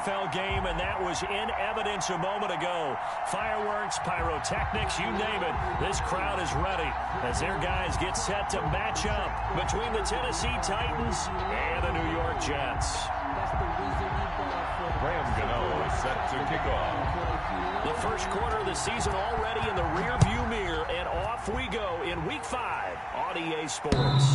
NFL game, and that was in evidence a moment ago. Fireworks, pyrotechnics, you name it. This crowd is ready as their guys get set to match up between the Tennessee Titans and the New York Jets. Graham Gano is set to kick off. The first quarter of the season already in the rearview mirror, and off we go in Week 5 on EA Sports.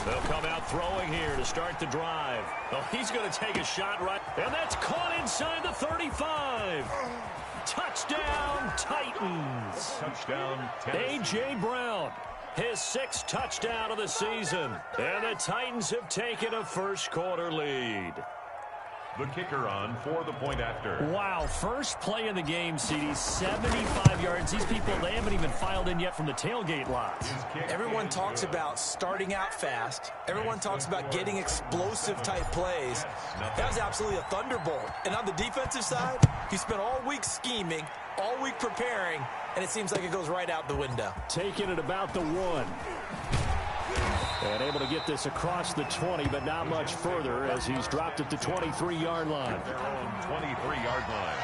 They'll come out throwing here to start the drive. Oh, he's going to take a shot right. And that's caught inside the 35. Touchdown, Titans. Touchdown, Tennessee. A.J. Brown, his 6th touchdown of the season. And the Titans have taken a first quarter lead. The kicker on for the point after. Wow, first play in the game, CD, 75 yards. These people, they haven't even filed in yet from the tailgate lots. Everyone talks about starting out fast. Everyone talks about getting explosive type plays. That was absolutely a thunderbolt. And on the defensive side, he spent all week scheming, all week preparing, and it seems like it goes right out the window. Taking it about the 1. And able to get this across the 20, but not much further as he's dropped at the 23-yard line. Their own 23-yard line.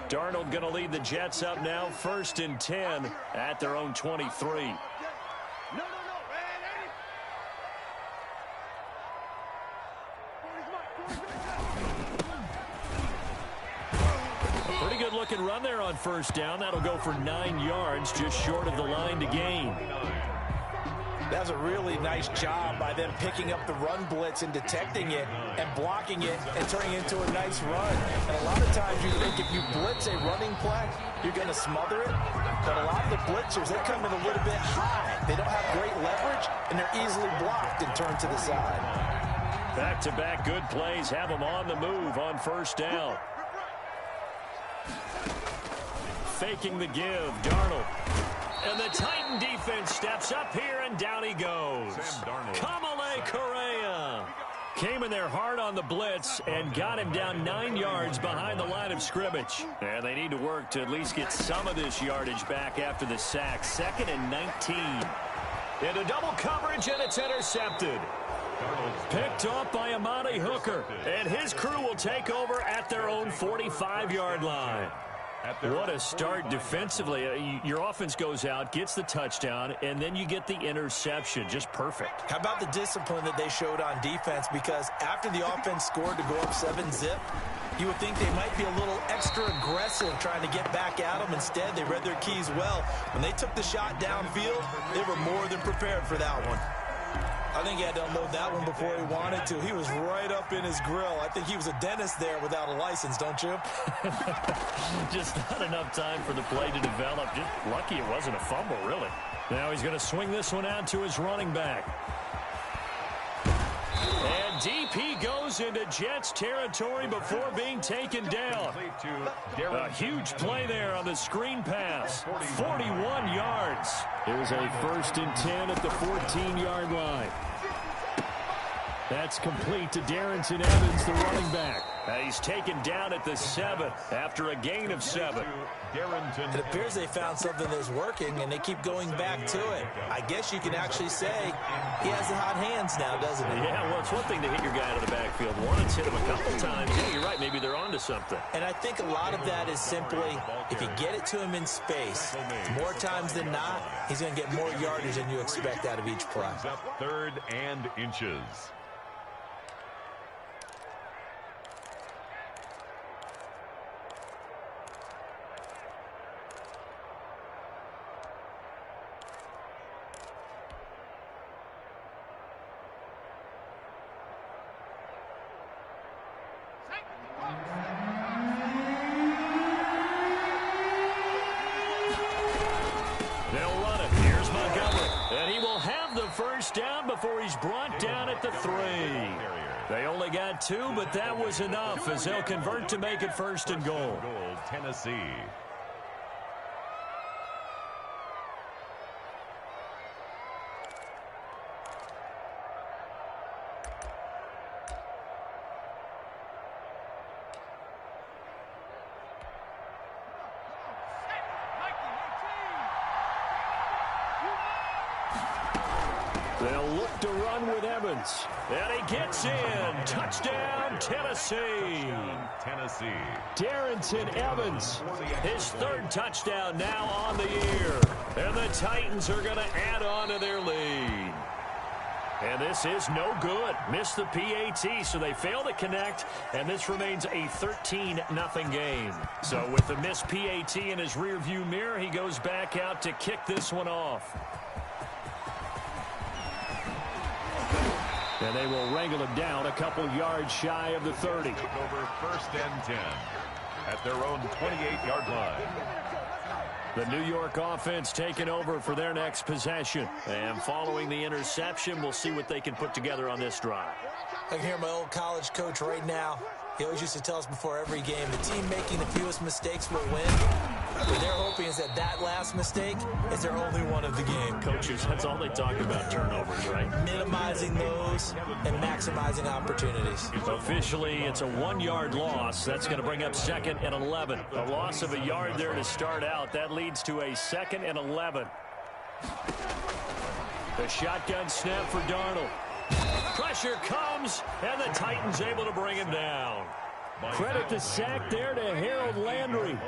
Darnold going to lead the Jets up now, 1st and 10 at their own 23. Looking run there on 1st down. That'll go for 9 yards, just short of the line to gain. That was a really nice job by them picking up the run blitz and detecting it and blocking it and turning it into a nice run. And a lot of times you think if you blitz a running play, you're going to smother it. But a lot of the blitzers, they come in a little bit high. They don't have great leverage, and they're easily blocked and turned to the side. Back-to-back good plays have them on the move on 1st down. Faking the give, Darnold. And the Titan defense steps up here, and down he goes. Kamale Correa came in there hard on the blitz and got him down 9 yards behind the line of scrimmage. And they need to work to at least get some of this yardage back after the sack. 2nd and 19. Into double coverage, and it's intercepted. Picked off by Amani Hooker. And his crew will take over at their own 45-yard line. What a start defensively. Your offense goes out, gets the touchdown, and then you get the interception. Just perfect. How about the discipline that they showed on defense? Because after the offense scored to go up 7-zip, you would think they might be a little extra aggressive trying to get back at them. Instead, they read their keys well. When they took the shot downfield, they were more than prepared for that one. I think he had to unload that one before he wanted to. He was right up in his grill. I think he was a dentist there without a license, don't you? Just not enough time for the play to develop. Just lucky it wasn't a fumble, really. Now he's going to swing this one out to his running back. And DP goes into Jets territory before being taken down. A huge play there on the screen pass. 41 yards. Here's a 1st and 10 at the 14-yard line. That's complete to Darrington Evans, the running back. He's taken down at the 7 after a gain of 7. It appears they found something that's working, and they keep going back to it. I guess you can actually say he has the hot hands now, doesn't he? Yeah, well, it's one thing to hit your guy out of the backfield once, hit him a couple times. Yeah, you're right. Maybe they're onto something. And I think a lot of that is simply if you get it to him in space, more times than not, he's going to get more yardage than you expect out of each play. 3rd and inches. And he will have the first down before he's brought down at the 3. They only got 2, but that was enough as they'll convert to make it 1st and goal. Tennessee. They'll look to run with Evans. And he gets in. Touchdown, Tennessee. Darrynton Evans, his 3rd touchdown now on the year. And the Titans are going to add on to their lead. And this is no good. Missed the PAT, so they fail to connect, and this remains a 13-0 game. So with the missed PAT in his rearview mirror, he goes back out to kick this one off. And they will wrangle him down a couple yards shy of the 30. Take over 1st and 10 at their own 28-yard line. The New York offense taking over for their next possession. And following the interception, we'll see what they can put together on this drive. I can hear my old college coach right now. He always used to tell us before every game, the team making the fewest mistakes will win. What they're hoping is that last mistake is their only one of the game. Coaches, that's all they talk about, turnovers, right? Minimizing those and maximizing opportunities. Officially, it's a 1-yard loss. That's going to bring up 2nd and 11. A loss of a yard there to start out. That leads to a 2nd and 11. The shotgun snap for Darnold. Pressure comes, and the Titans able to bring him down. Credit the sack there to Harold Landry.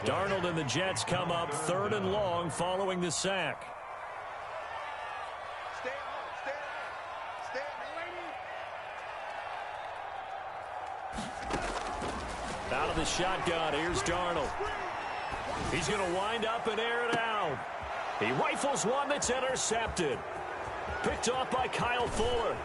Darnold and the Jets come up 3rd and long following the sack. Out of the shotgun, here's Darnold. He's going to wind up and air it out. He rifles one that's intercepted. Picked off by Kyle Fuller.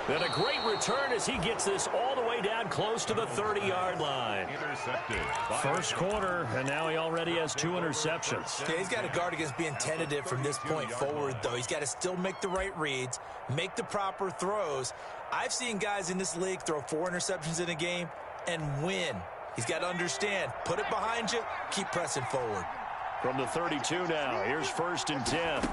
And a great return as he gets this all the way down close to the 30-yard line. Intercepted. 1st quarter, and now he already has 2 interceptions. Okay, he's got to guard against being tentative from this point forward, though. He's got to still make the right reads, make the proper throws. I've seen guys in this league throw 4 interceptions in a game and win. He's got to understand, put it behind you, keep pressing forward. From the 32 now, here's 1st and 10.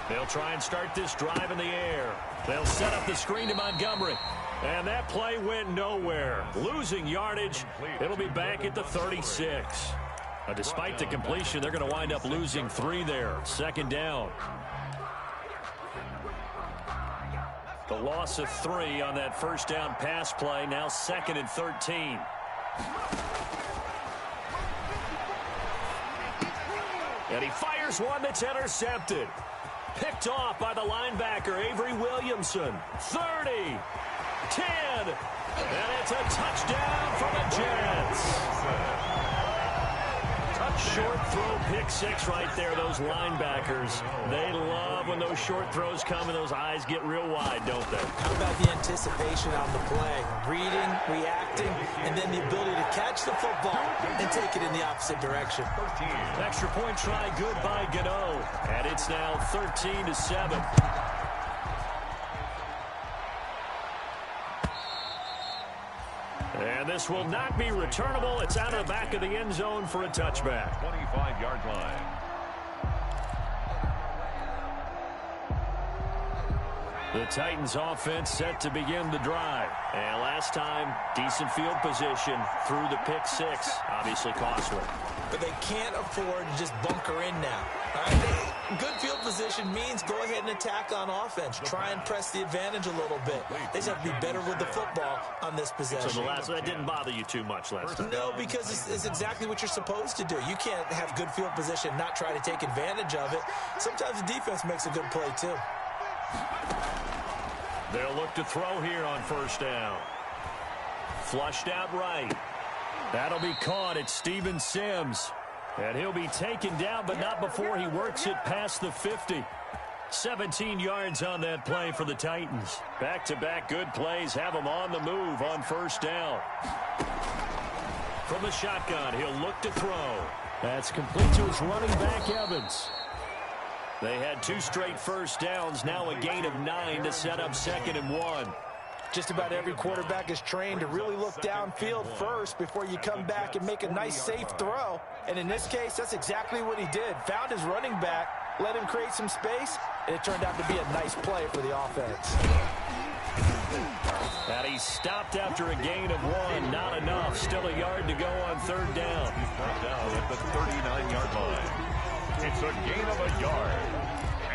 They'll try and start this drive in the air. They'll set up the screen to Montgomery. And that play went nowhere. Losing yardage. It'll be back at the 36. Despite the completion, they're going to wind up losing 3 there. 2nd down. The loss of 3 on that 1st down pass play. Now 2nd and 13. And he fires one that's intercepted. Picked off by the linebacker, Avery Williamson. 30, 10, and it's a touchdown for the Jets. Short throw, pick 6 right there. Those linebackers, they love when those short throws come and those eyes get real wide, don't they? How about the anticipation on the play? Reading, reacting, and then the ability to catch the football and take it in the opposite direction. Extra point try good by Gano. And it's now 13-7. And this will not be returnable. It's out of the back of the end zone for a touchback. 25-yard line. The Titans offense set to begin the drive. And last time, decent field position through the pick 6. Obviously costly. But they can't afford to just bunker in now. All right? Good field position means go ahead and attack on offense. Try and press the advantage a little bit. They just have to be better with the football on this possession. So that didn't bother you too much last time? No, because it's exactly what you're supposed to do. You can't have good field position, not try to take advantage of it. Sometimes the defense makes a good play, too. They'll look to throw here on 1st down. Flushed out right. That'll be caught at Steven Sims. And he'll be taken down, but not before he works it past the 50. 17 yards on that play for the Titans. Back-to-back good plays have them on the move on 1st down. From the shotgun, he'll look to throw. That's complete to his running back, Evans. They had 2 straight first downs, now a gain of 9 to set up 2nd and 1. Just about every quarterback is trained to really look downfield first before you come back and make a nice, safe throw. And in this case, that's exactly what he did. Found his running back, let him create some space, and it turned out to be a nice play for the offense. And he stopped after a gain of 1. Not enough. Still a yard to go on 3rd down. He's brought down at the 39-yard line. It's a gain of a yard.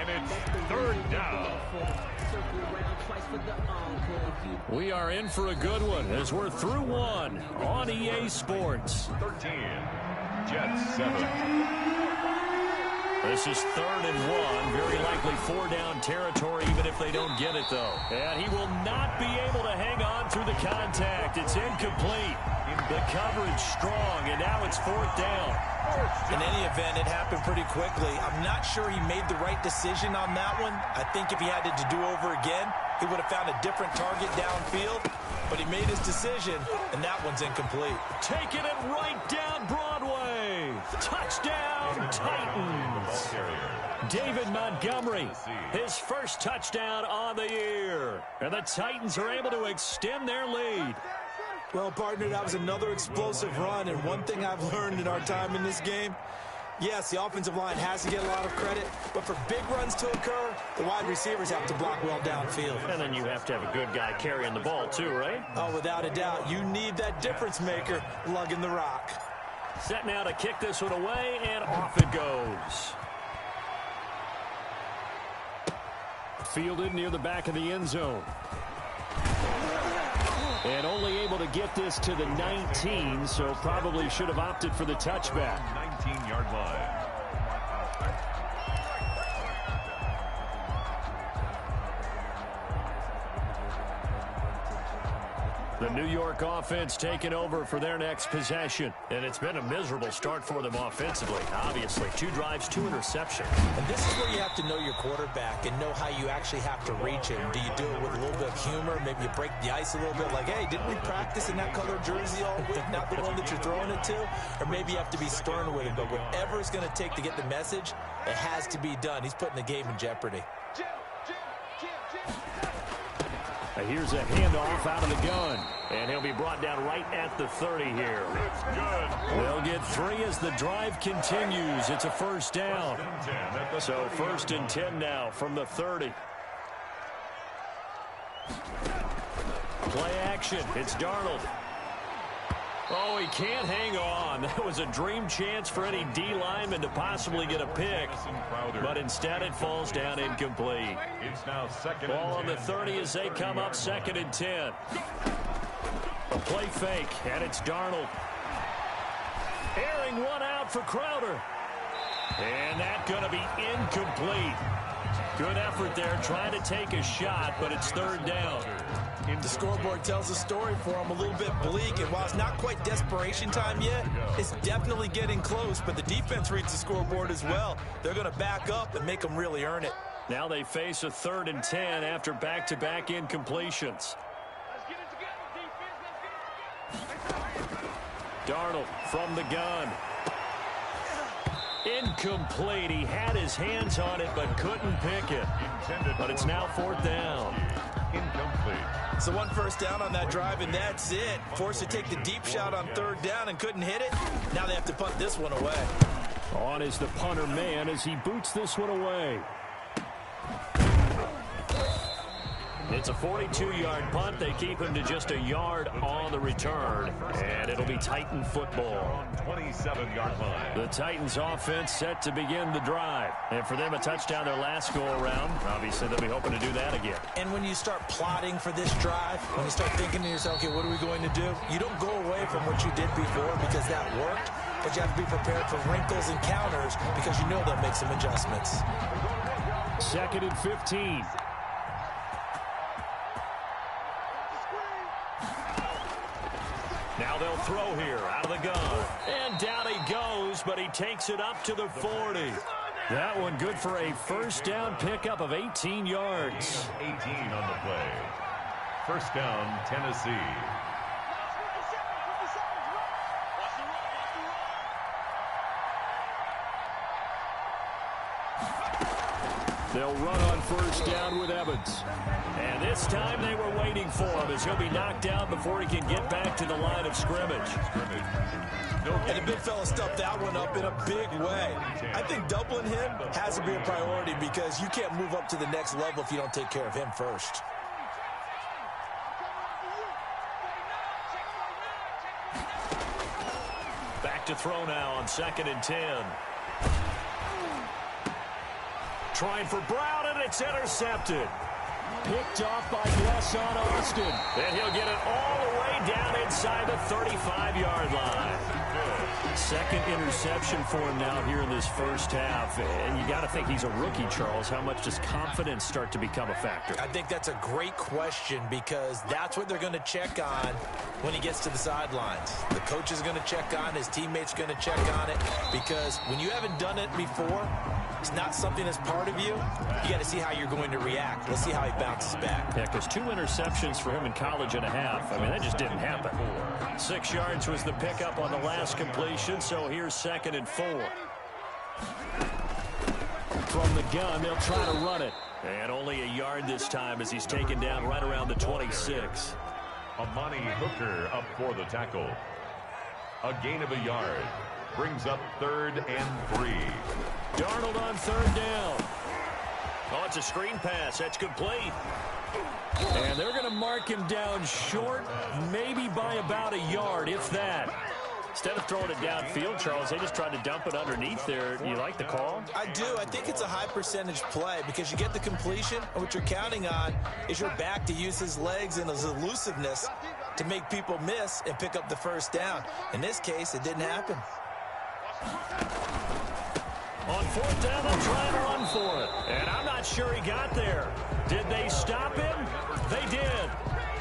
And it's 3rd down. We are in for a good one as we're through 1 on EA Sports. 13. Jets 7. This is 3rd and 1. Very likely 4-down territory, even if they don't get it, though. And he will not be able to hang on through the contact. It's incomplete. The coverage strong, and now it's 4th down. In any event, it happened pretty quickly. I'm not sure he made the right decision on that one. I think if he had it to do over again, he would have found a different target downfield. But he made his decision, and that one's incomplete. Taking it right down Broadway. Touchdown, Titans. David Montgomery, his first touchdown on the year. And the Titans are able to extend their lead. Well, partner, that was another explosive run, and one thing I've learned in our time in this game, yes, the offensive line has to get a lot of credit, but for big runs to occur, the wide receivers have to block well downfield. And then you have to have a good guy carrying the ball too, right? Oh, without a doubt. You need that difference maker lugging the rock. Set now to kick this one away, and off it goes. Fielded near the back of the end zone. And only able to get this to the 19, so probably should have opted for the touchback. 19-yard line. The New York offense taking over for their next possession. And it's been a miserable start for them offensively, obviously. 2 drives, 2 interceptions. And this is where you have to know your quarterback and know how you actually have to reach him. Do you do it with a little bit of humor? Maybe you break the ice a little bit like, hey, didn't we practice in that color jersey all week, not the one that you're throwing it to? Or maybe you have to be stern with him. But whatever it's going to take to get the message, it has to be done. He's putting the game in jeopardy. Here's a handoff out of the gun. And he'll be brought down right at the 30 here. It's good. They'll get 3 as the drive continues. It's a 1st down. So 1st and 10 now from the 30. Play action. It's Darnold. Oh, he can't hang on. That was a dream chance for any D lineman to possibly get a pick. But instead it falls down incomplete. It's now 2nd and 10. Ball on the 30 as they come up 2nd and 10. A play fake, and it's Darnold. Airing one out for Crowder. And that's going to be incomplete. Good effort there, trying to take a shot, but it's 3rd down. The scoreboard tells a story for him, a little bit bleak, and while it's not quite desperation time yet, it's definitely getting close, but the defense reads the scoreboard as well. They're going to back up and make them really earn it. Now they face a 3rd and 10 after back-to-back incompletions. Darnold from the gun. Incomplete. He had his hands on it but couldn't pick it. But it's now 4th down. Incomplete. So 1 first down on that drive, and that's it. Forced to take the deep shot on 3rd down and couldn't hit it. Now they have to punt this one away. On is the punter man as he boots this one away. It's a 42-yard punt. They keep him to just a yard on the return. And it'll be Titan football. 27-yard line. The Titans offense set to begin the drive. And for them, a touchdown their last go-around. Obviously, they'll be hoping to do that again. And when you start plotting for this drive, when you start thinking to yourself, okay, what are we going to do? You don't go away from what you did before because that worked. But you have to be prepared for wrinkles and counters because you know they'll make some adjustments. 2nd and 15. Now they'll throw here out of the gun. And down he goes, but he takes it up to the 40. That one good for a 1st down pickup of 18 yards. 18 on the play. 1st down, Tennessee. They'll run on first down with Evans. And this time they were waiting for him as he'll be knocked down before he can get back to the line of scrimmage. And the big fella stuffed that one up in a big way. I think doubling him has to be a priority because you can't move up to the next level if you don't take care of him first. Back to throw now on 2nd and 10. Trying for Brown, and it's intercepted. Picked off by Deshaun Austin. And he'll get it all the way down inside the 35-yard line. Second interception for him now here in this first half. And you got to think he's a rookie, Charles. How much does confidence start to become a factor? I think that's a great question because that's what they're going to check on when he gets to the sidelines. The coach is going to check on, his teammates going to check on it because when you haven't done it before, it's not something that's part of you. You got to see how you're going to react. Let's see how he bounces back. Yeah, because 2 interceptions for him in college and a half. I mean, that just didn't happen. 6 yards was the pickup on the last completion, so here's 2nd and 4. From the gun, they'll try to run it. And only a yard this time as he's taken down right around the 26. Amani Hooker up for the tackle. A gain of a yard. Brings up 3rd and 3. Darnold on 3rd down. Oh, it's a screen pass. That's complete. And they're going to mark him down short, maybe by about a yard, if that. Instead of throwing it downfield, Charles, they just tried to dump it underneath there. Do you like the call? I do. I think it's a high percentage play because you get the completion, and what you're counting on is your back to use his legs and his elusiveness to make people miss and pick up the first down. In this case, it didn't happen. On 4th down, they'll try and run for it. And I'm not sure he got there. Did they stop him? They did.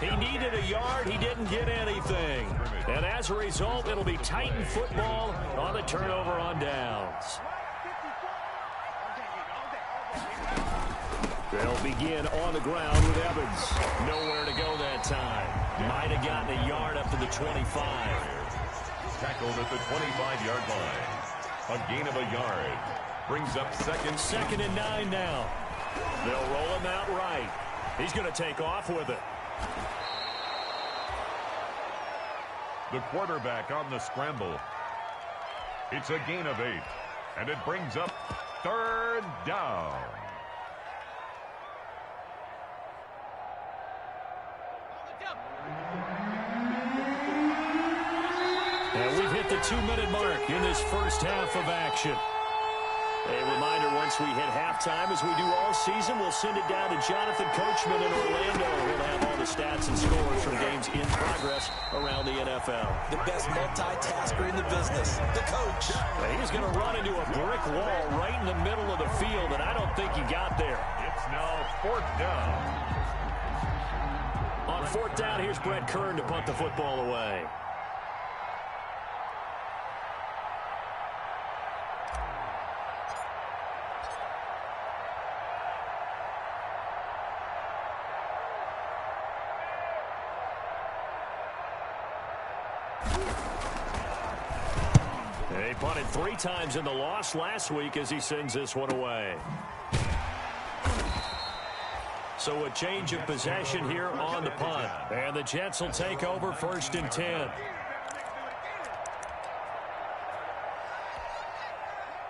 He needed a yard. He didn't get anything. And as a result, it'll be Titan football on the turnover on downs. They'll begin on the ground with Evans. Nowhere to go that time. Might have gotten a yard up to the 25. Tackled at the 25-yard line. A gain of a yard. Brings up 2nd and 9 now. They'll roll him out right. He's going to take off with it. The quarterback on the scramble. It's a gain of 8. And it brings up 3rd down. And we've hit the 2-minute mark in this first half of action. A reminder, once we hit halftime, as we do all season, we'll send it down to Jonathan Coachman in Orlando. He'll have all the stats and scores from games in progress around the NFL. The best multitasker in the business, the coach. And he's going to run into a brick wall right in the middle of the field, and I don't think he got there. It's now 4th down. On 4th down, here's Brett Kern to punt the football away. They punted 3 times in the loss last week as he sends this one away. So a change of possession here on the punt. And the Jets will take over 1st and 10.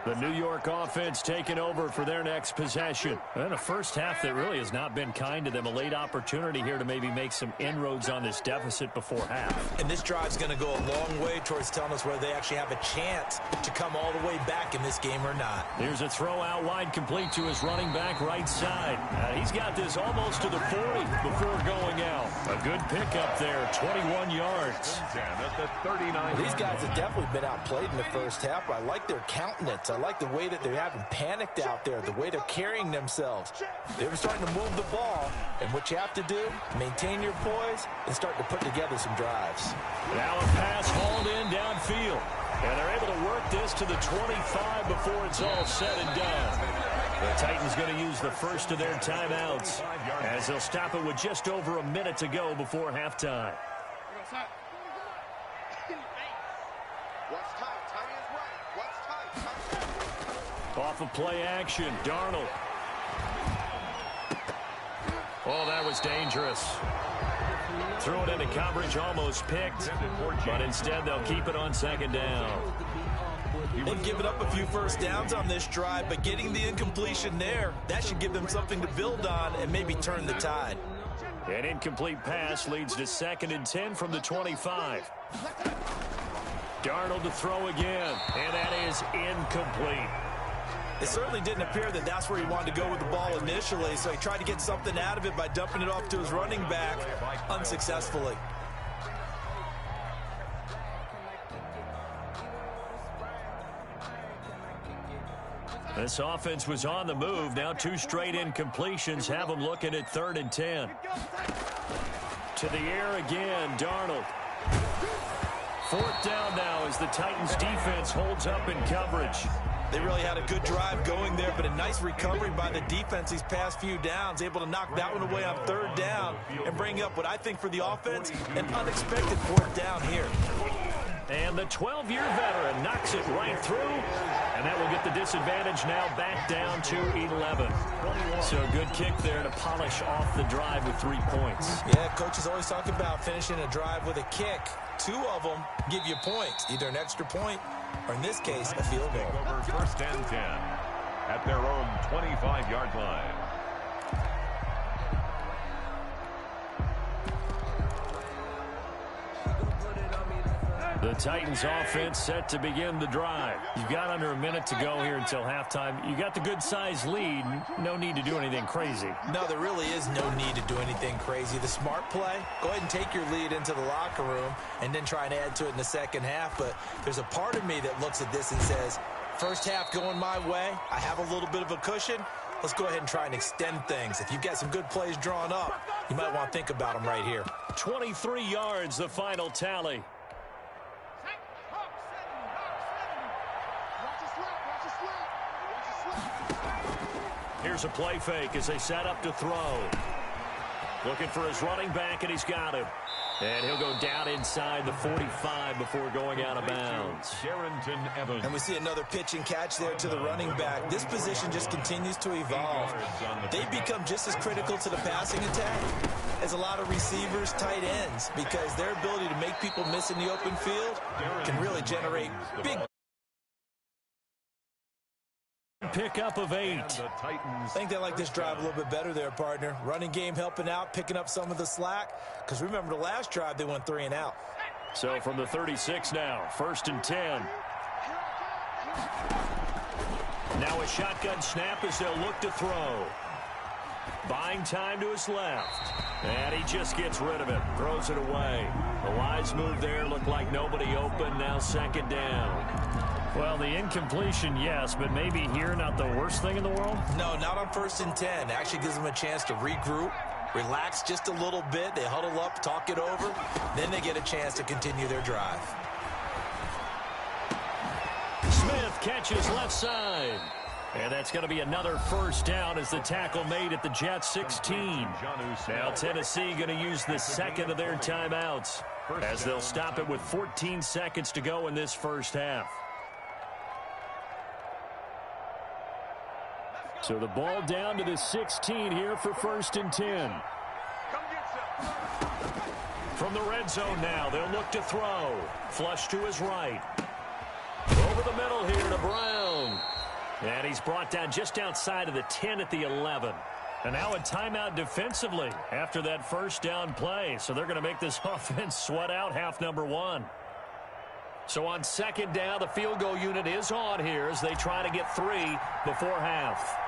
The New York offense taking over for their next possession. And a first half that really has not been kind to them. A late opportunity here to maybe make some inroads on this deficit before half. And this drive's going to go a long way towards telling us whether they actually have a chance to come all the way back in this game or not. Here's a throw out wide complete to his running back right side. He's got this almost to the 40 before going out. A good pickup there, 21 yards. At the 39. These guys have definitely been outplayed in the first half. I like their countenance. I like the way that they haven't panicked out there, the way they're carrying themselves. They were starting to move the ball, and what you have to do, maintain your poise and start to put together some drives. Now a pass hauled in downfield, and they're able to work this to the 25 before it's all said and done. The Titans going to use the first of their timeouts as they'll stop it with just over a minute to go before halftime. Off of play action, Darnold. Oh, that was dangerous. Threw it into coverage, almost picked, but instead they'll keep it on second down. They've given up a few first downs on this drive, but getting the incompletion there, that should give them something to build on and maybe turn the tide. An incomplete pass leads to 2nd and 10 from the 25. Darnold to throw again, and that is incomplete. It certainly didn't appear that that's where he wanted to go with the ball initially, so he tried to get something out of it by dumping it off to his running back unsuccessfully. This offense was on the move. Now 2 straight incompletions have them looking at 3rd and 10. To the air again, Darnold. 4th down now as the Titans defense holds up in coverage. They really had a good drive going there, but a nice recovery by the defense these past few downs, able to knock that one away on 3rd down and bring up what I think for the offense, an unexpected 4th down here. And the 12-year veteran knocks it right through, and that will get the disadvantage now back down to 11. So a good kick there to polish off the drive with 3 points. Yeah, coaches always talk about finishing a drive with a kick. 2 of them give you points, either an extra point or, in this case, a field goal. Over 1st and 10 at their own 25-yard line. The Titans offense set to begin the drive. You've got under a minute to go here until halftime. You got the good-sized lead. No need to do anything crazy. No, there really is no need to do anything crazy. The smart play, go ahead and take your lead into the locker room and then try and add to it in the second half. But there's a part of me that looks at this and says, first half going my way, I have a little bit of a cushion. Let's go ahead and try and extend things. If you've got some good plays drawn up, you might want to think about them right here. 23 yards, the final tally. Here's a play fake as they set up to throw. Looking for his running back, and he's got him. And he'll go down inside the 45 before going out of bounds. Darrynton Evans. And we see another pitch and catch there to the running back. This position just continues to evolve. They become just as critical to the passing attack as a lot of receivers, tight ends, because their ability to make people miss in the open field can really generate big pickup of 8. I think they like this drive a little bit better there, partner. Running game helping out, picking up some of the slack. Because remember the last drive, they went 3 and out. So from the 36 now, 1st and 10. Now a shotgun snap as they'll look to throw. Buying time to his left. And he just gets rid of it. Throws it away. A wise move there. Looked like nobody open. Now 2nd down. Well, the incompletion, yes, but maybe here not the worst thing in the world? No, not on 1st and 10. Actually gives them a chance to regroup, relax just a little bit. They huddle up, talk it over. Then they get a chance to continue their drive. Smith catches left side. And that's going to be another 1st down as the tackle made at the Jets 16. Now Tennessee going to use the 2nd of their timeouts as they'll stop it with 14 seconds to go in this 1st half. So the ball down to the 16 here for 1st and 10. From the red zone now, they'll look to throw. Flush to his right. Over the middle here to Brown. And he's brought down just outside of the 10 at the 11. And now a timeout defensively after that 1st down play. So they're going to make this offense sweat out half number 1. So on 2nd down, the field goal unit is on here as they try to get 3 before half.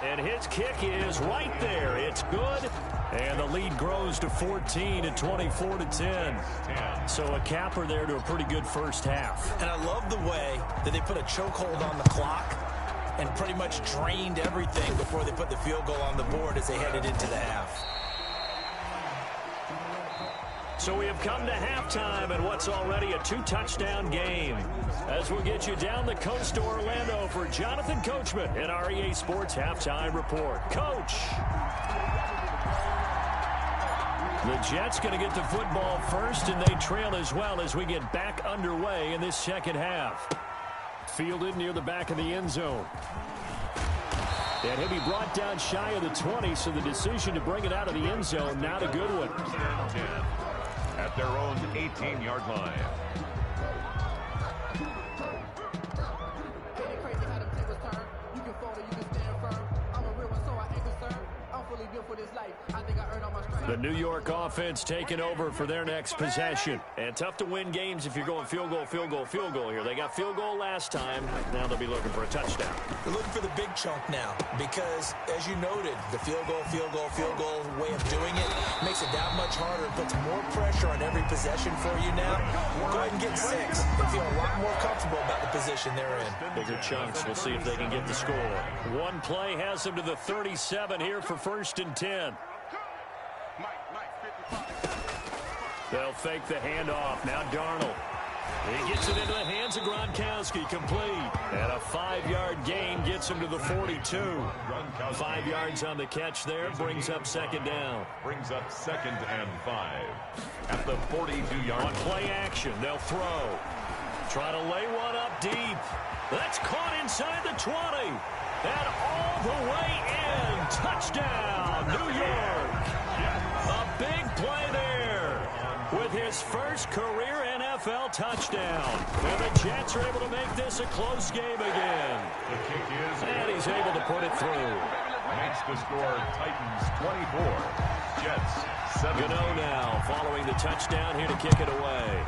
And his kick is right there. It's good. And the lead grows to 14 at 24-10. So a capper there to a pretty good 1st half. And I love the way that they put a chokehold on the clock and pretty much drained everything before they put the field goal on the board as they headed into the half. So we have come to halftime in what's already a 2-touchdown game. As we'll get you down the coast to Orlando for Jonathan Coachman in our EA Sports Halftime Report. Coach! The Jets going to get the football first, and they trail as well as we get back underway in this 2nd half. Fielded near the back of the end zone. And he'll be brought down shy of the 20, so the decision to bring it out of the end zone, not a good one. At their own 18-yard line. The New York offense taking over for their next possession. And tough to win games if you're going field goal, field goal, field goal here. They got field goal last time. Now they'll be looking for a touchdown. They're looking for the big chunk now because, as you noted, the field goal way of doing it makes it that much harder. It puts more pressure on every possession for you now. Go ahead and get 6 and feel a lot more comfortable about the position they're in. Bigger chunks. We'll see if they can get the score. One play has them to the 37 here for 1st and 10. They'll fake the handoff. Now Darnold. He gets it into the hands of Gronkowski. Complete. And a 5-yard gain gets him to the 42. 5 yards on the catch there. Brings up 2nd down. Brings up 2nd and 5. At the 42-yard line. On play action, they'll throw. Try to lay one up deep. That's caught inside the 20. And all the way in. Touchdown, New York. A big play there with his first career NFL touchdown. And the Jets are able to make this a close game again. The kick is... And he's able to put it through. Makes the score Titans 24. Jets 7. Gano now following the touchdown here to kick it away.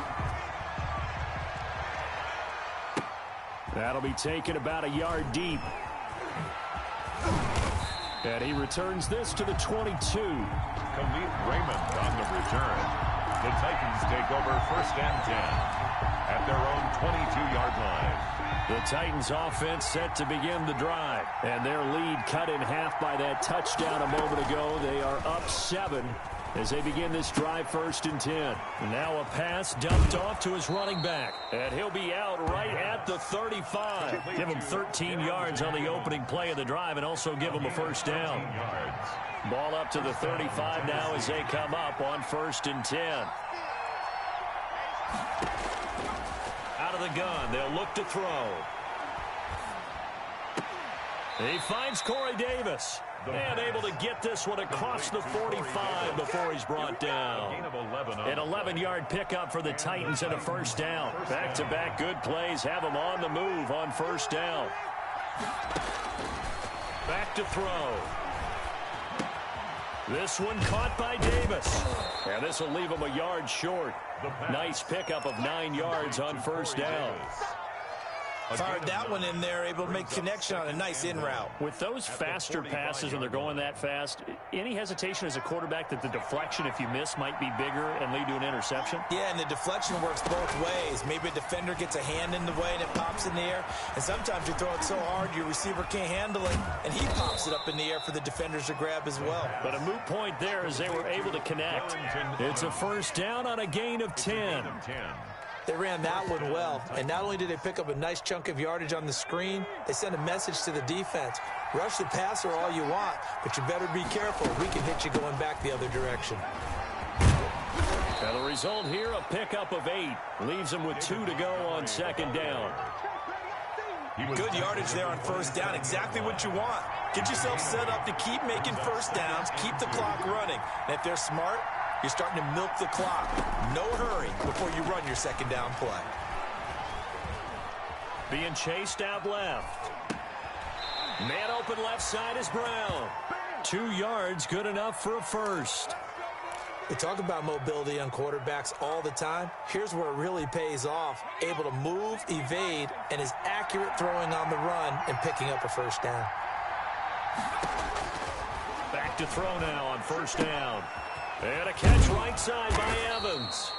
That'll be taken about a yard deep. And he returns this to the 22. Khalif Raymond on the return. The Titans take over 1st and 10 at their own 22-yard line. The Titans offense set to begin the drive. And their lead cut in half by that touchdown a moment ago. They are up 7 as they begin this drive 1st and 10. Now a pass dumped off to his running back. And he'll be out right at the 35. Give him 13 yards on the opening play of the drive and also give him a 1st down. Ball up to the 35 now as they come up on 1st and 10. Out of the gun, they'll look to throw. He finds Corey Davis. And able to get this one across the 45 before he's brought down. An 11-yard pickup for the Titans and a 1st down. Back-to-back good plays have them on the move on 1st down. Back to throw. This one caught by Davis. And this will leave him a yard short. Nice pickup of 9 yards on 1st down. Fired that one in there, able to make connection on a nice in route. With those faster passes when they're going that fast, any hesitation as a quarterback that the deflection, if you miss, might be bigger and lead to an interception? Yeah, and the deflection works both ways. Maybe a defender gets a hand in the way and it pops in the air. And sometimes you throw it so hard your receiver can't handle it, and he pops it up in the air for the defenders to grab as well. But a moot point there as they were able to connect. It's a 1st down on a gain of 10. They ran that one well, and not only did they pick up a nice chunk of yardage on the screen, they sent a message to the defense. Rush the passer all you want, but you better be careful. We can hit you going back the other direction. Now the result here, a pickup of 8. Leaves them with 2 to go on 2nd down. Good yardage there on 1st down. Exactly what you want. Get yourself set up to keep making 1st downs, keep the clock running. And if they're smart, you're starting to milk the clock. No hurry before you run your 2nd down play. Being chased out left. Man open left side is Brown. 2 yards, good enough for a 1st. We talk about mobility on quarterbacks all the time. Here's where it really pays off. Able to move, evade, and is accurate throwing on the run and picking up a 1st down. Back to throw now on 1st down. And a catch right side by Evans.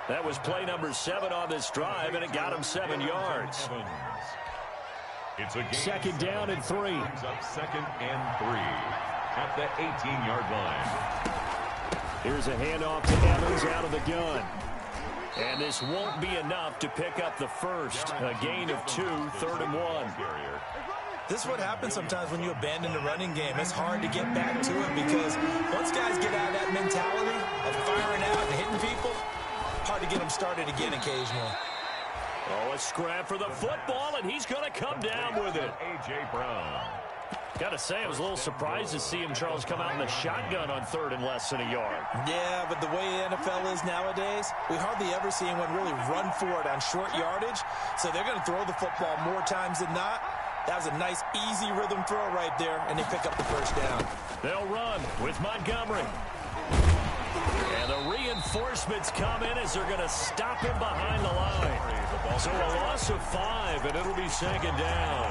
That was play number 7 on this drive, and it got him 7 yards. It's a 2nd down and 3. Brings up 2nd and 3 at the 18-yard line. Here's a handoff to Evans out of the gun. And this won't be enough to pick up the 1st. A gain of 2, 3rd and 1. This is what happens sometimes when you abandon the running game. It's hard to get back to it because once guys get out of that mentality of firing out and hitting people, hard to get them started again occasionally. Oh, a scrap for the football, and he's going to come down with it. A.J. Brown. Got to say, I was a little surprised to see him, Charles, come out in the shotgun on 3rd and less than a yard. Yeah, but the way the NFL is nowadays, we hardly ever see anyone really run for it on short yardage. So they're going to throw the football more times than not. That was a nice, easy rhythm throw right there, and they pick up the first down. They'll run with Montgomery. And the reinforcements come in as they're going to stop him behind the line. So a loss of 5, and it'll be 2nd down.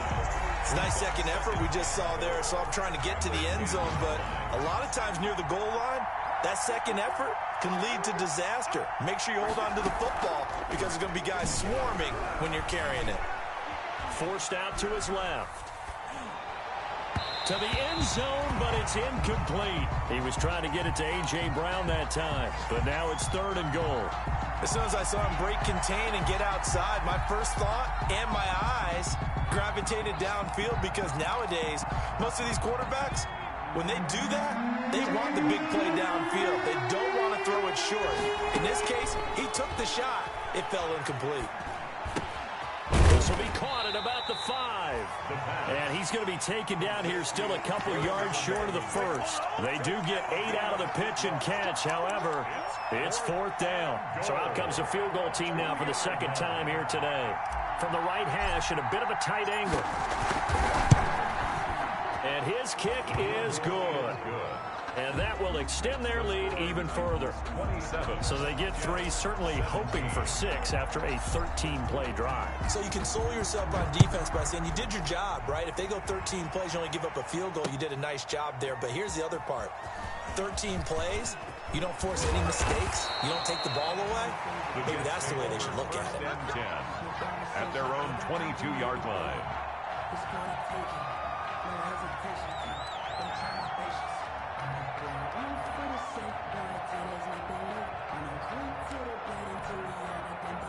It's a nice second effort we just saw there. So I'm trying to get to the end zone, but a lot of times near the goal line, that second effort can lead to disaster. Make sure you hold on to the football because there's going to be guys swarming when you're carrying it. Forced out to his left. To the end zone, but it's incomplete. He was trying to get it to A.J. Brown that time, but now it's 3rd and goal. As soon as I saw him break contain and get outside, my first thought and my eyes gravitated downfield because nowadays, most of these quarterbacks, when they do that, they want the big play downfield. They don't want to throw it short. In this case, he took the shot. It fell incomplete. This will be caught at about the 5. And he's going to be taken down here still a couple yards short of the first. They do get 8 out of the pitch and catch. However, it's 4th down. So out comes the field goal team now for the second time here today. From the right hash at a bit of a tight angle. And his kick is good. And that will extend their lead even further. So they get 3, certainly hoping for 6 after a 13-play drive. So you console yourself on defense by saying you did your job, right? If they go 13 plays, you only give up a field goal, you did a nice job there. But here's the other part. 13 plays, you don't force any mistakes, you don't take the ball away. Maybe that's the way they should look at it. 10 at their own 22-yard line.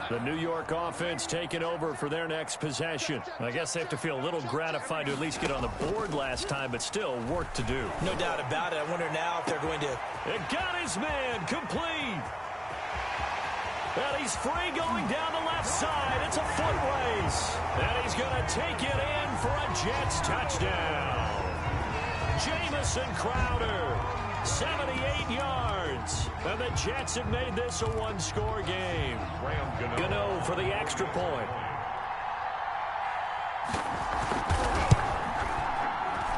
The New York offense taking over for their next possession. I guess they have to feel a little gratified to at least get on the board last time, but still work to do. No doubt about it. I wonder now if they're going to... It got his man complete. And he's free going down the left side. It's a foot race. And he's going to take it in for a Jets touchdown. Jamison Crowder, 78 yards. And the Jets have made this a one-score game. Gano for the extra point.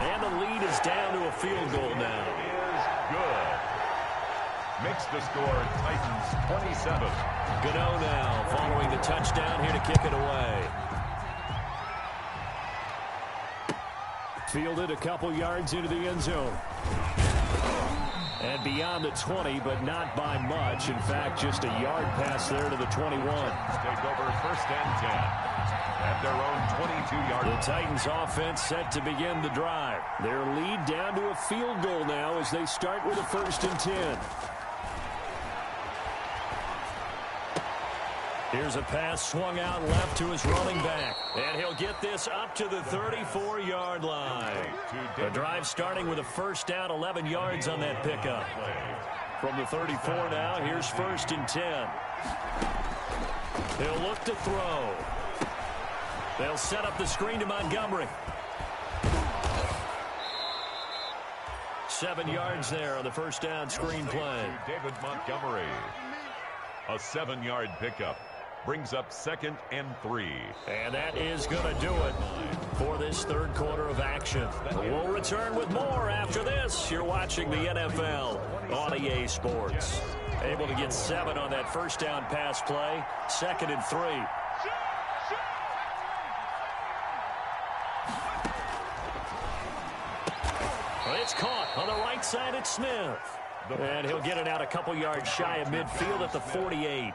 And the lead is down to a field goal now. Is good. Makes the score Titans 27. Gano now following the touchdown here to kick it away. Fielded a couple yards into the end zone. And beyond the 20, but not by much. In fact, just a yard pass there to the 21. Take over 1st and 10 at their own 22-yard line. The Titans offense set to begin the drive. Their lead down to a field goal now as they start with a 1st and 10. Here's a pass swung out left to his running back. And he'll get this up to the 34-yard line. The drive starting with a 1st down, 11 yards on that pickup. From the 34 now, here's 1st and 10. They'll look to throw. They'll set up the screen to Montgomery. 7 yards there on the 1st down screen play. David Montgomery. A 7-yard pickup. Brings up 2nd and 3. And that is going to do it for this 3rd quarter of action. We'll return with more after this. You're watching the NFL on EA Sports. Able to get 7 on that 1st down pass play. 2nd and 3. It's caught on the right side at Smith. And he'll get it out a couple yards shy of midfield at the 48.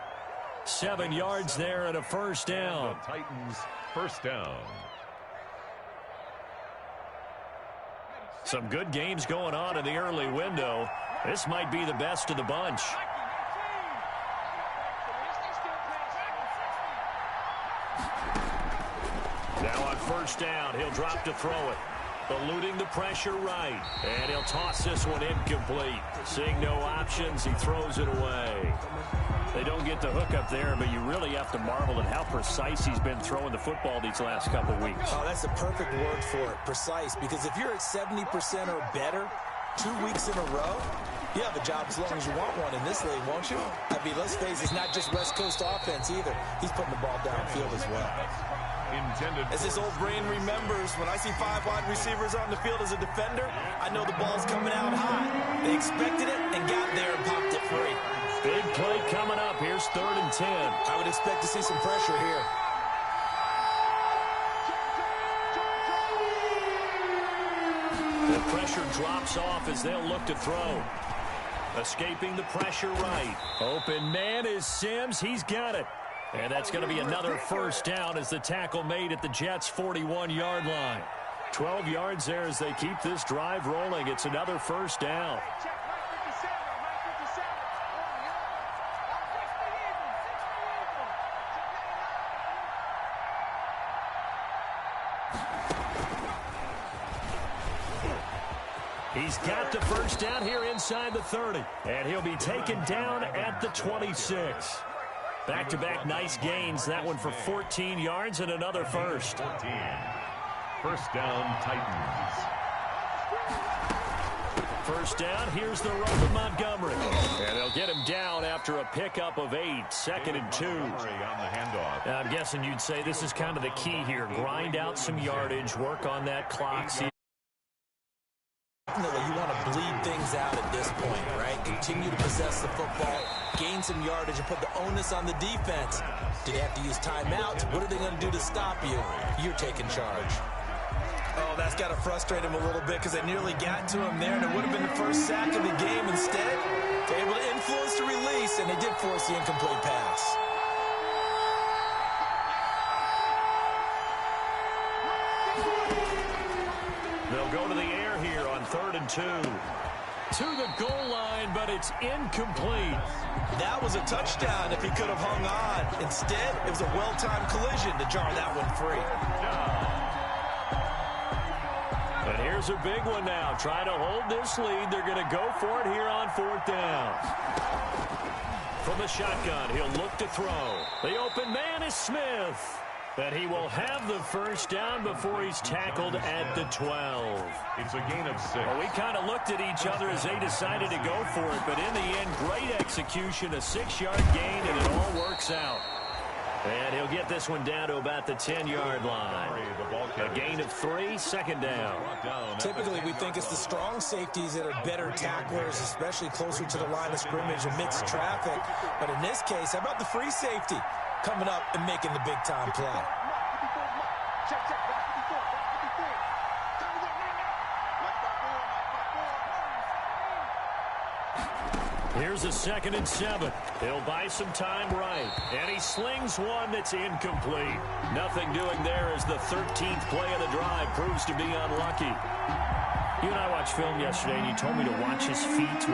7 yards there and a 1st down. The Titans 1st down. Some good games going on in the early window. This might be the best of the bunch. Now on 1st down, he'll drop to throw it. Eluding the pressure right. And he'll toss this one incomplete. Seeing no options, he throws it away. They don't get the hook up there, but you really have to marvel at how precise he's been throwing the football these last couple weeks. Oh, that's the perfect word for it, precise, because if you're at 70% or better 2 weeks in a row, you have a job as long as you want one in this league, won't you? I mean, let's face it, it's not just West Coast offense either. He's putting the ball downfield as well. As this old brain remembers, when I see 5 wide receivers on the field as a defender, I know the ball's coming out high. They expected it and got there and popped it free. Big play coming up. Here's 3rd and 10. I would expect to see some pressure here. The pressure drops off as they'll look to throw. Escaping the pressure right. Open man is Sims. He's got it. And that's going to be another first down as the tackle made at the Jets' 41-yard line. 12 yards there as they keep this drive rolling. It's another first down. He's got the first down here inside the 30. And he'll be taken down at the 26. Back-to-back nice gains. That one for 14 yards and another first. 14. First down, Titans. First down, here's the run to Montgomery. And they'll get him down after a pickup of 8. 2nd and 2. On the handoff. I'm guessing you'd say this is kind of the key here. Grind out some yardage, work on that clock. You want to bleed things out at this point, right? Continue to possess the football, gain some yardage, and put the onus on the defense. Do they have to use timeouts? What are they going to do to stop you? You're taking charge. Oh, that's got to frustrate him a little bit because they nearly got to him there, and it would have been the first sack of the game. Instead, they're able to influence the release, and they did force the incomplete pass. They'll go to the air here on 3rd and 2. To the goal line, but it's incomplete. That was a touchdown if he could have hung on. Instead, it was a well-timed collision to jar that one free. And here's a big one now. Trying to hold this lead. They're going to go for it here on 4th down. From the shotgun, he'll look to throw. The open man is Smith. And he will have the first down before he's tackled at the 12. It's a gain of 6. Well, we kind of looked at each other as they decided to go for it, but in the end, great execution, a 6-yard gain, and it all works out. And he'll get this one down to about the 10-yard line. A gain of 3, 2nd down. Typically, we think it's the strong safeties that are better tacklers, especially closer to the line of scrimmage amidst traffic. But in this case, how about the free safety coming up and making the big-time play? Here's a 2nd and 7. He'll buy some time right. And he slings one that's incomplete. Nothing doing there as the 13th play of the drive proves to be unlucky. You and I watched film yesterday, and you told me to watch his feet. For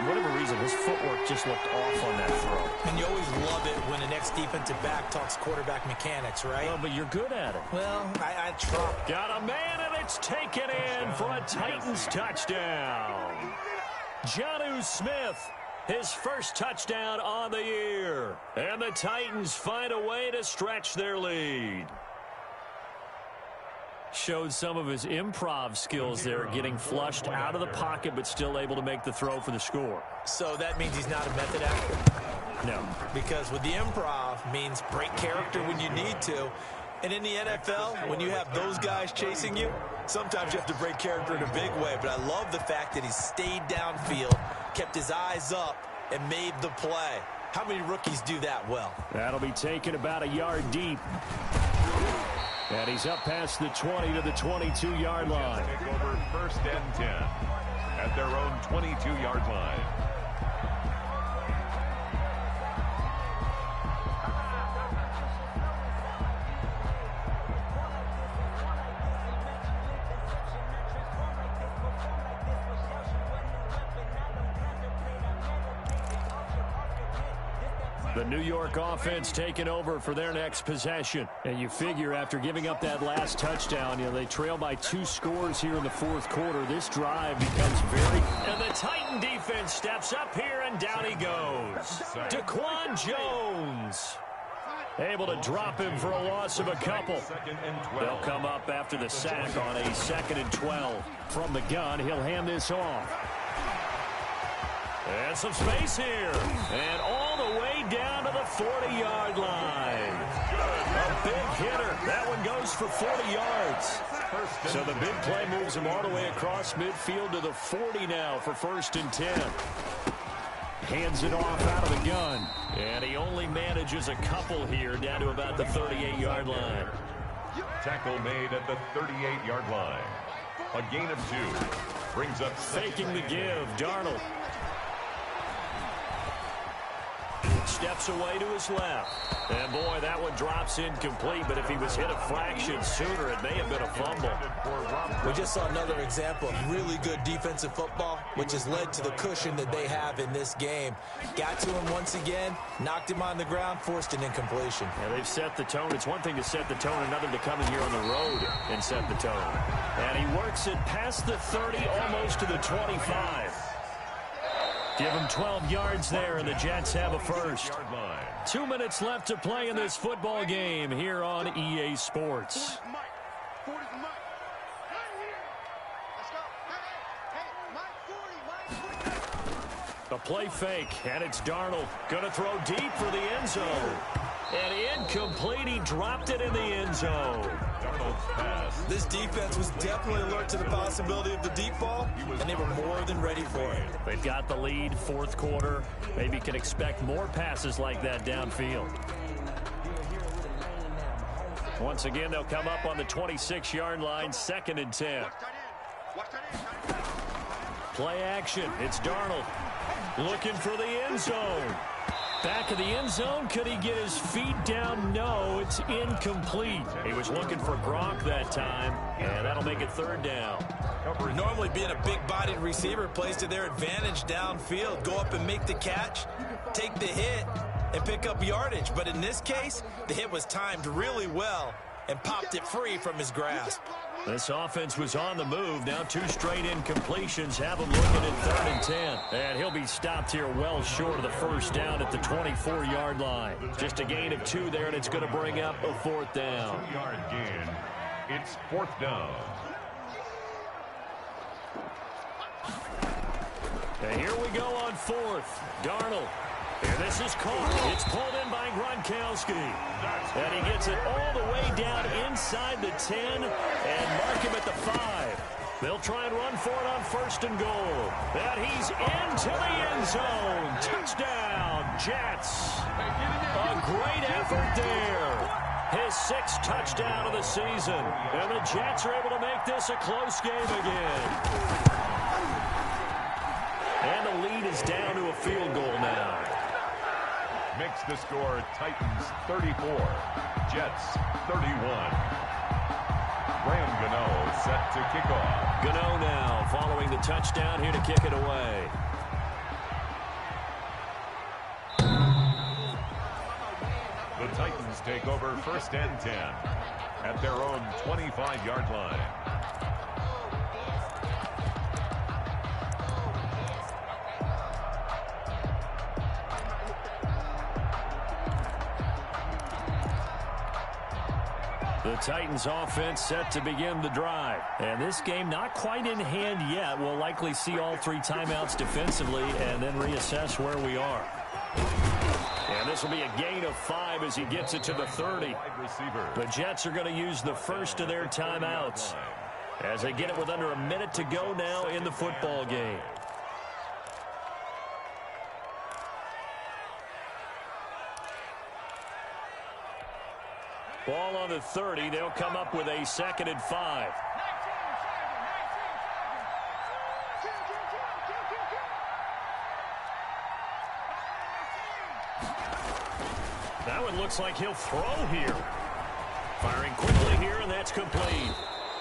whatever reason, his footwork just looked off on that throw. And you always love it when an ex-defensive back talks quarterback mechanics, right? Well, but you're good at it. Well, I try. Got a man, and it's taken in for a Titans touchdown. Jonnu Smith, his first touchdown on the year. And the Titans find a way to stretch their lead. Showed some of his improv skills there, getting flushed out of the pocket, but still able to make the throw for the score. So that means he's not a method actor? No. Because with the improv means break character when you need to. And in the NFL, when you have those guys chasing you, sometimes you have to break character in a big way. But I love the fact that he stayed downfield, kept his eyes up, and made the play. How many rookies do that well? That'll be taken about a yard deep. And he's up past the 20 to the 22-yard line. Take over 1st and 10 at their own 22-yard line. The New York offense taking over for their next possession. And you figure after giving up that last touchdown, they trail by 2 scores here in the fourth quarter. This drive becomes very... And the Titan defense steps up here, and down he goes. Daquan Jones. Able to drop him for a loss of a couple. They'll come up after the sack on a 2nd and 12. From the gun, he'll hand this off. And some space here. And all the way down to the 40-yard line. A big hitter. That one goes for 40 yards. So the big play moves him all the way across midfield to the 40 now for 1st and 10. Hands it off out of the gun. And he only manages a couple here down to about the 38-yard line. Tackle made at the 38-yard line. A gain of 2. Brings up... Faking the give, Darnold. Steps away to his left. And boy, that one drops incomplete, but if he was hit a fraction sooner, it may have been a fumble. We just saw another example of really good defensive football, which has led to the cushion that they have in this game. Got to him once again, knocked him on the ground, forced an incompletion. Yeah, they've set the tone. It's one thing to set the tone, another to come in here on the road and set the tone. And he works it past the 30, almost to the 25. Give him 12 yards there, and the Jets have a first. 2 minutes left to play in this football game here on EA Sports. A play fake, and it's Darnold. Going to throw deep for the end zone. And incomplete, he dropped it in the end zone. This defense was definitely alert to the possibility of the deep ball, and they were more than ready for it. They've got the lead, fourth quarter. Maybe can expect more passes like that downfield. Once again, they'll come up on the 26-yard line, 2nd and 10. Play action. It's Darnold looking for the end zone. Back of the end zone. Could he get his feet down? No, it's incomplete. He was looking for Gronk that time, and that'll make it 3rd down. Normally being a big-bodied receiver plays to their advantage downfield. Go up and make the catch, take the hit, and pick up yardage. But in this case, the hit was timed really well and popped it free from his grasp. This offense was on the move. Now 2 straight incompletions have him looking at 3rd and 10. And he'll be stopped here well short of the first down at the 24-yard line. Just a gain of 2 there, and it's going to bring up a 4th down. 2-yard gain. It's 4th down. And here we go on 4th. Darnold. And this is caught. It's pulled in by Gronkowski. And he gets it all the way down inside the 10 and mark him at the 5. They'll try and run for it on 1st and goal. And he's into the end zone. Touchdown, Jets. A great effort there. His 6th touchdown of the season. And the Jets are able to make this a close game again. And the lead is down to a field goal now. Makes the score Titans 34, Jets 31. Graham Gano set to kick off. Gano now following the touchdown here to kick it away. The Titans take over 1st and 10 at their own 25-yard line. The Titans offense set to begin the drive. And this game not quite in hand yet. We'll likely see all 3 timeouts defensively and then reassess where we are. And this will be a gain of 5 as he gets it to the 30. The Jets are going to use the first of their timeouts as they get it with under a minute to go now in the football game. Ball on the 30. They'll come up with a 2nd and 5. That one looks like he'll throw here. Firing quickly here, and that's complete.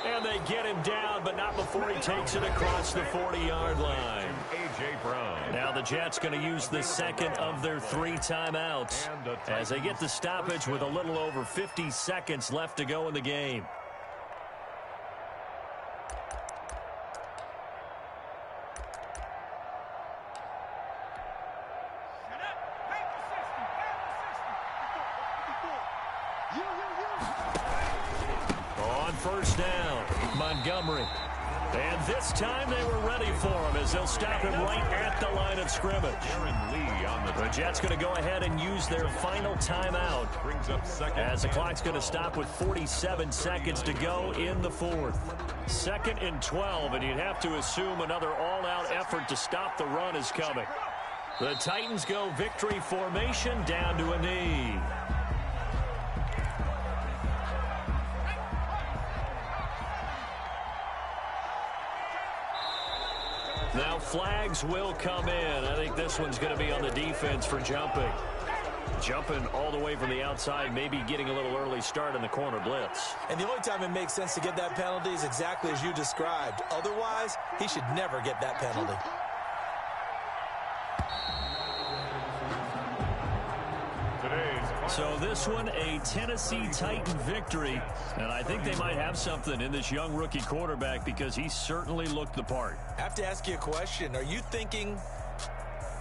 And they get him down, but not before he takes it across the 40-yard line. A.J. Brown. Now the Jets going to use the second of their 3 timeouts as they get the stoppage with a little over 50 seconds left to go in the game. On first down, Montgomery. And this time they were ready for him as they'll stop him right at the line of scrimmage. The Jets going to go ahead and use their final timeout as the clock's going to stop with 47 seconds to go in the fourth. 2nd and 12, and you'd have to assume another all-out effort to stop the run is coming. The Titans go victory formation down to a knee. Now flags will come in. I think this one's going to be on the defense for jumping. Jumping all the way from the outside, maybe getting a little early start in the corner blitz. And the only time it makes sense to get that penalty is exactly as you described. Otherwise, he should never get that penalty. So this one, a Tennessee Titan victory. And I think they might have something in this young rookie quarterback because he certainly looked the part. I have to ask you a question. Are you thinking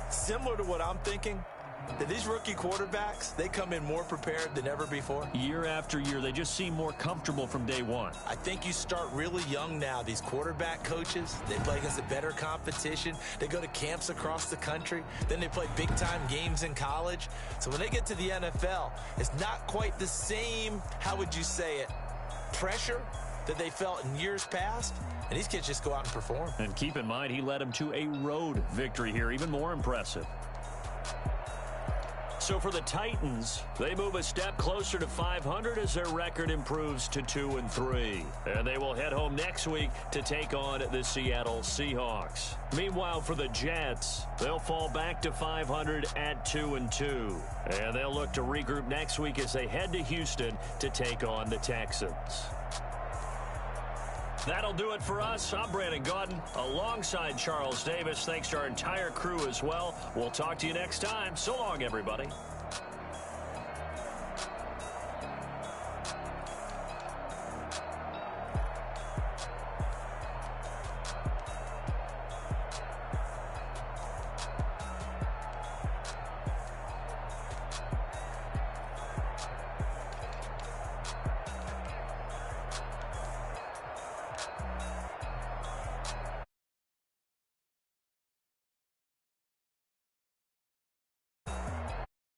similar to what I'm thinking? That these rookie quarterbacks, they come in more prepared than ever before? Year after year, they just seem more comfortable from day one. I think you start really young now. These quarterback coaches, they play against a better competition. They go to camps across the country. Then they play big-time games in college. So when they get to the NFL, it's not quite the same, how would you say it, pressure that they felt in years past. And these kids just go out and perform. And keep in mind, he led them to a road victory here, even more impressive. So for the Titans, they move a step closer to 500 as their record improves to 2-3. And they will head home next week to take on the Seattle Seahawks. Meanwhile, for the Jets, they'll fall back to 500 at 2-2. And they'll look to regroup next week as they head to Houston to take on the Texans. That'll do it for us. I'm Brandon Gaudin alongside Charles Davis. Thanks to our entire crew as well. We'll talk to you next time. So long, everybody.